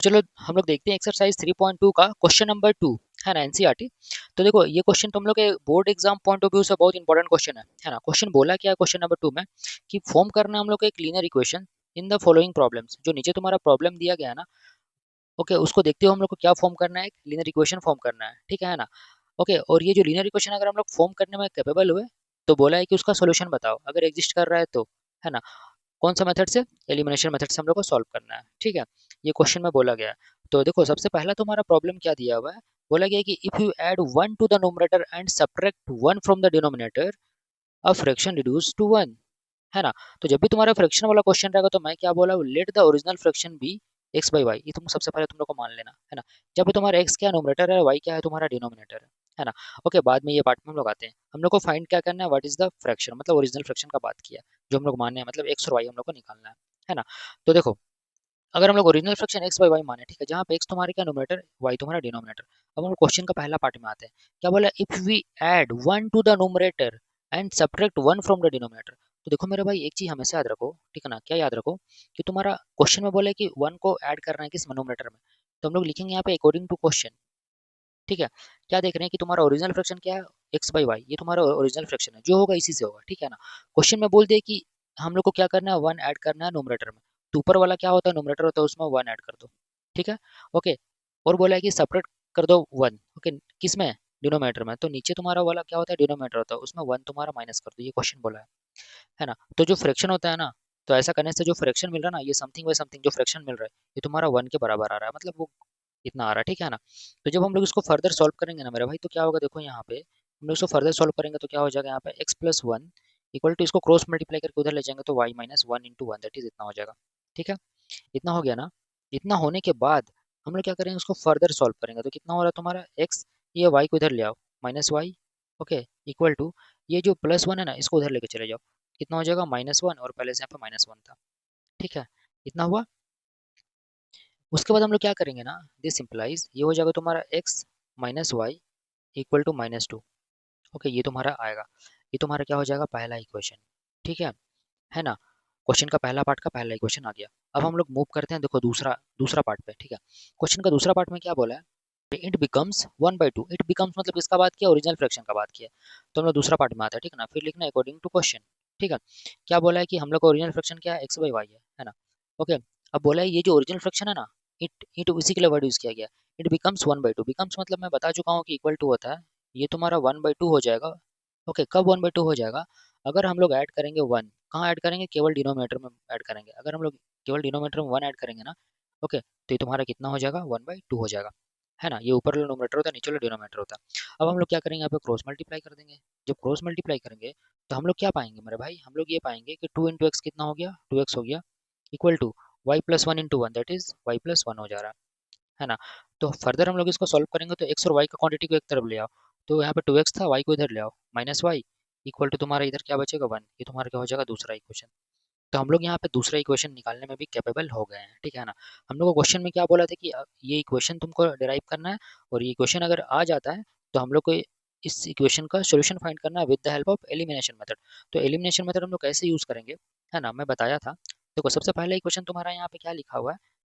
चलो हम लोग देखते हैं एक्सरसाइज 3.2 का क्वेश्चन नंबर 2 है ना, एनसीईआरटी। तो देखो ये क्वेश्चन तुम लोग के board exam point of view से बहुत इंपॉर्टेंट क्वेश्चन है ना। क्वेश्चन बोला क्या है क्वेश्चन नंबर 2 में कि फॉर्म करना है हम लोग को एक linear equation in the following problems. जो नीचे तुम्हारा प्रॉब्लम दिया गया है ना, ओके, उसको देखते हुए हम लोग को क्या फॉर्म करना है, एक लीनियर इक्वेशन फॉर्म करना है, ठीक है ना। ओके, और ये जो लीनियर इक्वेशन अगर हम लोग फॉर्म करने में कैपेबल हुए तो बोला है कि उसका सोल्यूशन बताओ, अगर एग्जिस्ट कर रहा है तो, है ना। कौन सा मेथड से? एलिमिनेशन मेथड से हम लोग को सॉल्व करना है, ठीक है। ये क्वेश्चन में बोला गया है। तो देखो सबसे पहला तुम्हारा प्रॉब्लम क्या दिया हुआ है, बोला गया है कि if you add 1 to the numerator and subtract 1 from the denominator, a fraction reduce to 1, है ना। तो जब भी तुम्हारा फ्रैक्शन वाला क्वेश्चन रहेगा तो मैं क्या बोला हूँ, let the original fraction be X by Y. ये तुम सबसे पहले तुम लोग को मान लेना है ना। जब भी तुम्हारा एक्स क्या नोमिनेटर है, वाई क्या है तुम्हारा डिनोमिनेटर है ना। ओके, बाद में ये पार्ट में हम लोग आते हैं। हम लोग को फाइंड क्या करना है, व्हाट इज द फ्रैक्शन, मतलब ओरिजिनल फ्रैक्शन का बात किया जो हम लोग मानने हैं, मतलब एक्स और वाई हम लोग को निकालना है ना। तो देखो अगर हम लोग original fraction X by Y माने, ठीक है, जहाँ पे एक्स तुम्हारे क्या नोमिनेटर, वाई तुम्हारा डिनोमिनेटर। अब हम क्वेश्चन का पहला पार्ट में आते हैं। क्या बोला, if we add 1 to the numerator and subtract 1 from the denominator. तो देखो मेरे भाई एक चीज हमेशा याद रखो, ठीक है ना। क्या याद रखो कि तुम्हारा क्वेश्चन में बोले कि 1 को ऐड करना है किस नोमिनेटर में, तो हम लोग लिखेंगे यहाँ पे अकॉर्डिंग टू क्वेश्चन, ठीक है। क्या देख रहे हैं कि तुम्हारा ओरिजिनल फ्रैक्शन क्या है, एक्स बाई वाई, ये तुम्हारा ओरिजिनल फ्रैक्शन है, जो होगा इसी से होगा, ठीक है ना। क्वेश्चन में बोल दिया कि हम लोग को क्या करना है, 1 ऐड करना है नोमिनेटर में। तो ऊपर वाला क्या होता है, नोमिनेटर होता है, उसमें 1 ऐड कर दो, ठीक है। ओके, और बोला है कि सेपरेट कर दो 1, ओके, किस में, डिनोमिनेटर में। तो नीचे तुम्हारा वाला क्या होता है, डिनोमिनेटर होता है, उसमें 1 तुम्हारा माइनस कर दो, ये क्वेश्चन बोला है ना। तो जो फ्रैक्शन होता है ना, तो ऐसा करने से जो फ्रैक्शन मिल रहा है ना, ये समथिंग बाय समथिंग जो फ्रैक्शन मिल रहा है, ये तुम्हारा 1 के बराबर आ रहा है, मतलब वो इतना आ रहा है, ठीक है ना। तो जब हम लोग इसको फर्दर सॉल्व करेंगे ना मेरे भाई, तो क्या होगा, देखो यहाँ पे हम लोग इसको फर्दर सॉल्व करेंगे तो क्या हो जाएगा, यहाँ पे X plus one equal to, इसको क्रॉस मल्टीप्लाई करके उधर ले जाएंगे तो Y minus one into one, that is इतना हो जाएगा, ठीक है। इतना हो गया ना। इतना होने के बाद हम लोग क्या करेंगे, उसको फर्दर सॉल्व करेंगे तो कितना हो रहा है तुम्हारा एक्स, ये वाई को इधर ले आओ, minus Y, okay, equal to, ये जो प्लस वन है ना इसको उधर लेके चले जाओ, कितना हो जाएगा, माइनस वन, और पहले से यहाँ पे माइनस वन था, ठीक है। इतना हुआ। उसके बाद हम लोग क्या करेंगे ना, दिस सिंप्लाइज, ये हो जाएगा तुम्हारा X minus Y equal to minus two, okay, ये तुम्हारा आएगा। ये तुम्हारा क्या हो जाएगा, पहला इक्वेशन, ठीक है ना। क्वेश्चन का पहला पार्ट का पहला इक्वेशन आ गया। अब हम लोग मूव करते हैं, देखो दूसरा दूसरा पार्ट पे, ठीक है। क्वेश्चन का दूसरा पार्ट में क्या बोला है, इट बिकम्स 1/2, इट बिकम्स मतलब किसका बात किया, ओरिजिनल फ्रैक्शन का बात किया। तो हम लोग दूसरा पार्ट में आता है, ठीक है ना। फिर लिखना अकॉर्डिंग टू क्वेश्चन, ठीक है। क्या बोला है कि हम लोग का ओरिजिनल फ्रैक्शन क्या है, एक्स बाई वाई है ना। ओके, अब बोला है ये जो ओरिजिनल फ्रैक्शन है ना, इट इसी के लिए वर्ड यूज किया गया, इट बिकम्स 1/2। बिकम्स मतलब मैं बता चुका हूँ कि इक्वल टू होता है, ये तुम्हारा 1/2 हो जाएगा। ओके, कब 1/2 हो जाएगा, अगर हम लोग ऐड करेंगे 1, कहाँ ऐड करेंगे, केवल डिनोमिनेटर में ऐड करेंगे। अगर हम लोग केवल डिनोमिनेटर में 1 ऐड करेंगे ना, ओके, तो ये तुम्हारा कितना हो जाएगा, 1/2 हो जाएगा, है ना। ये ऊपर वाला नोमिनेटर होता है, नीचे वाला डिनोमिनेटर होता है। अब हम लोग क्या करेंगे, यहाँ पे क्रॉस मल्टीप्लाई कर देंगे। जब क्रॉस मल्टीप्लाई करेंगे तो हम लोग क्या पाएंगे मेरे भाई, हम लोग ये पाएंगे कि 2 इंटू एक्स कितना हो गया, 2x हो गया, equal to Y plus one into one, that is Y plus one हो जा रहा है ना। तो फर्दर हम लोग इसको सॉल्व करेंगे तो एक्स और वाई का क्वांटिटी को एक तरफ ले आओ, तो यहाँ पे 2x था, वाई को इधर ले आओ, माइनस वाई इक्वल टू तुम्हारा इधर क्या बचेगा, 1। ये तुम्हारा क्या हो जाएगा, दूसरा इक्वेशन। तो हम लोग यहाँ पे दूसरा इक्वेशन निकालने में भी कैपेबल हो गए हैं, ठीक है ना। हम लोग को क्वेश्चन में क्या बोला था कि ये इक्वेशन तुमको डिराइव करना है, और ये इक्वेशन अगर आ जाता है तो हम लोग को इस इक्वेशन का सॉल्यूशन फाइंड करना है with the help of elimination method. तो एलिमिनेशन मेथड हम लोग कैसे यूज करेंगे, है ना, मैं बताया था। देखो सबसे पहला इक्वेशन तुम्हारा यहाँ पे क्या लिखा हुआ है,